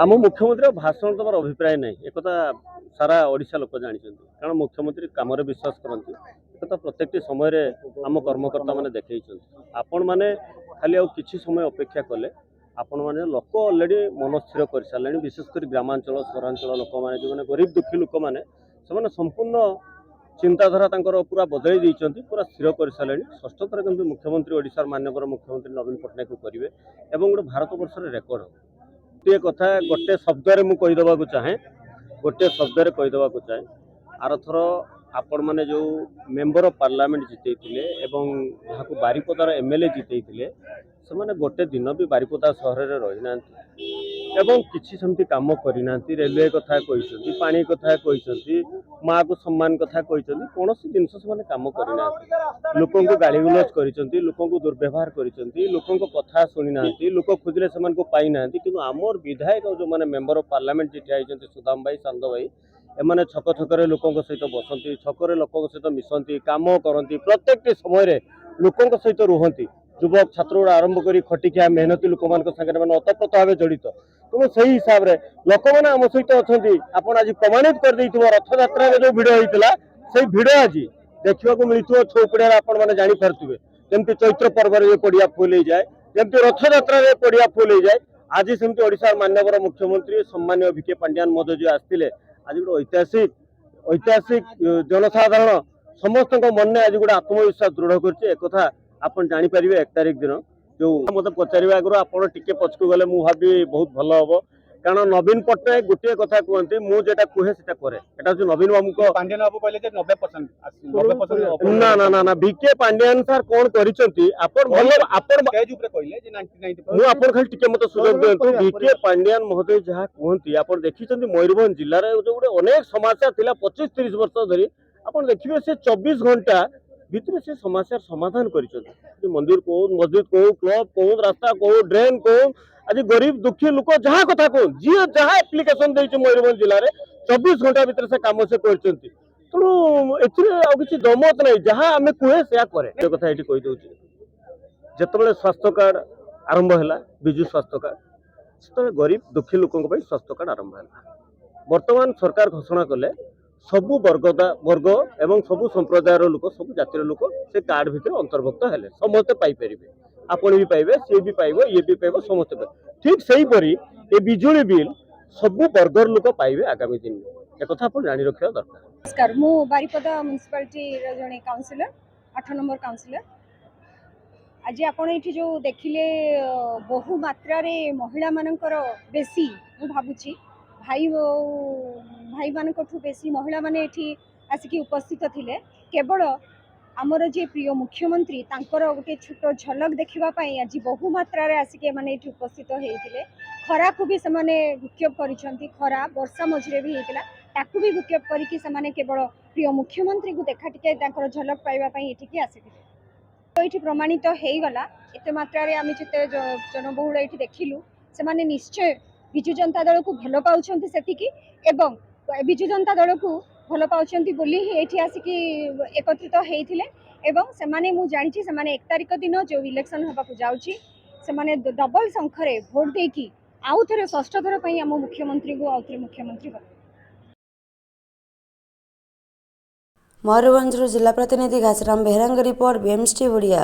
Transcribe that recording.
आम मुख्यमंत्री भाषण तमार अभिप्राय नहीं एक सारा ओडिशा लोक जानते कारण मुख्यमंत्री कम विश्वास करती एक प्रत्येक समय आम कर्मकर्ता मैंने देखई आपण मैंने खाली किसी समय अपेक्षा कले आपण मैंने लोक अलरेडी मन स्थिर कर सारे विशेषकर ग्रामांचल सहरांचल लोक मैंने जो मैंने गरीब दुखी लोक मैंने से संपूर्ण चिंताधारा पूरा बदल देती पूरा स्थिर कर सारे षष्ठ थर केमती मुख्यमंत्री ओडिशार माननीय मुख्यमंत्री नवीन पट्टनायक करेंगे और गोटे भारत वर्ष रेकर्ड हो गोटे कथा गोटे शब्द मुझे चाहे गोटे शब्द चाहे आर थर आपण मैंने जो मेंबर ऑफ पार्लियामेंट जितने यहाँ बारिपदार एमएलए जितने से मैंने गोटे दिन भी बारिपदा सहर में रही ना किसी सेमती कम करना रेलवे कथा कहते पानी कथा कहते माँ को सम्मान कथा कहते कौन सी जिनस से कम करना लोक गाड़ी गुलज कर लोक दुर्व्यवहार कर लोक कथा शुणी ना लोक खोजिले से पाई ना कि आमर विधायक जो मैंने मेंबर ऑफ पार्लियामेंट जी ठिया सुदाम भाई सांद भाई एमाने छक छक लोक सहित बसती छक लोक सहित मिसती कम करती प्रत्येक समय लोक सहित रुहति युवक छात्र आरंभ कर खटिकिया मेहनती लोक मैंने अतप्रोत भाव जड़ित तेणु से हिसाब से लोक मैंने आम सहित अच्छा आप आज प्रमाणित कर रथयात्रा जो भिड़ होता से भिड़ आज देखा मिलूँ छौपड़िया आपने जापारे जमी चैत्र पर्व पड़िया फुल हो जाए जमी रथयात्रा पड़िया फुल हो जाए आज सेमती ओडिशा माननीय मुख्यमंत्री सम्मान्य विके पांड्यान महोदय जो आसते आज गोटे ऐतिहासिक जनसाधारण समस्त मन में आज गोटे आत्मविश्वास दृढ़ कर आप जापर 1 तारिख दिन जो मत पचार आगे आप पछक गले मुझे बहुत भल हम कारण नवीन पट्टनायक गोटे कथा कहते मुझे कहे से करे नवीन बाबू को पांड्यान बाबू कहले 90% ना ना ना ना विके पांड्यान सर कौन कर खाली टिके मत सुजोग दिंतु विके पांड्यान महोदय जहाँ कहते आप देखी मयूरभंज जिले में जो गोटे अनेक समस्या था 25-30 वर्ष धरी आप देखिए से 24 घंटा भितर से समस्या समाधान कर मंदिर कौन मस्जिद कौन क्लब कौन रास्ता कौन ड्रेन कौन आज गरीब दुखी लोक जहाँ कथा कौन जी जहाँ एप्लिकेशन देती मयूरभंज जिले में 24 घंटा भितर से कम से कर तेणु ए दमत नहीं जहाँ आम कहे से कै कथा ये कहीदे जिते स्वास्थ्य कार्ड आरंभ है विजु स्वास्थ्य कार्ड से गरीब दुखी लोकों स्वास्थ्य कार्ड आरंभ है वर्तमान सरकार घोषणा कले सबु वर्ग एवं सबु संप्रदायर लोक सब जातिर लोक से कार्ड भितर अंतर्भुक्त है समस्ते पाइपर आपण भी पाइबे सी भी पाइब ये भी पाइब समस्ते पाइबे ठीक से हीपरी ये बिजुली बिल सबु वर्गर लोक पाइबे आगामी दिन में एक आप जानी रखा दरकार। नमस्कार मु बारिपदा म्युनिसिपालिटी जड़े काउंसिलर 8 नंबर काउंसिलर आज आपण ये जो देखिले बहु मात्रा महिला मानकर बेसी मु भावुची भाई भाई मान बेसी महिला माने एठी आसिक उपस्थित थिले केवल आमर जे प्रिय मुख्यमंत्री तांकर गोटे छोट झलक देखापी आज बहु मात्रा आसिक माने एठी उपस्थित होते खरा को भी से भूक्षेप कर खरा वर्षा मझे भी होता ताकू भी भूक्षेप करके केवल प्रिय मुख्यमंत्री को देखा टिके झलक पाइबापी ये आसी ये प्रमाणित हो गला एत मात्रा आम जिते जनबहुल ये देखिलु से निश्चय विजु जनता दल को भल पाँच एवं विजु जनता दल को भल पाँच ही आसिक एकत्रित होते मु जानी 1 तारिख दिन जो इलेक्शन होगा जाऊँगी से डबल संख्यार भोट देकी आउ थे षष्ठ थर पर आम मुख्यमंत्री को आउ थे मुख्यमंत्री मयूरभंज जिला प्रतिनिधि घासराम बेहरांग रिपोर्ट बीएमएसटी ओडिया।